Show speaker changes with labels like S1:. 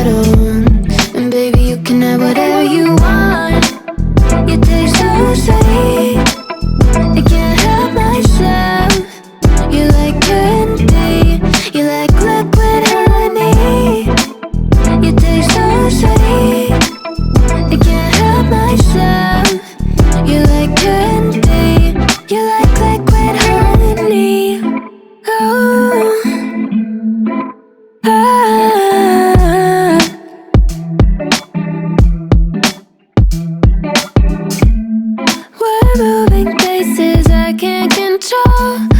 S1: bottle. And baby, you can have whatever you want. You taste so sweet, I can't help myself. You like candy, you like liquid honey. You taste so sweet, I can't help myself. You like candy, you like liquid honey. Oh, ah. We're moving places I can't control.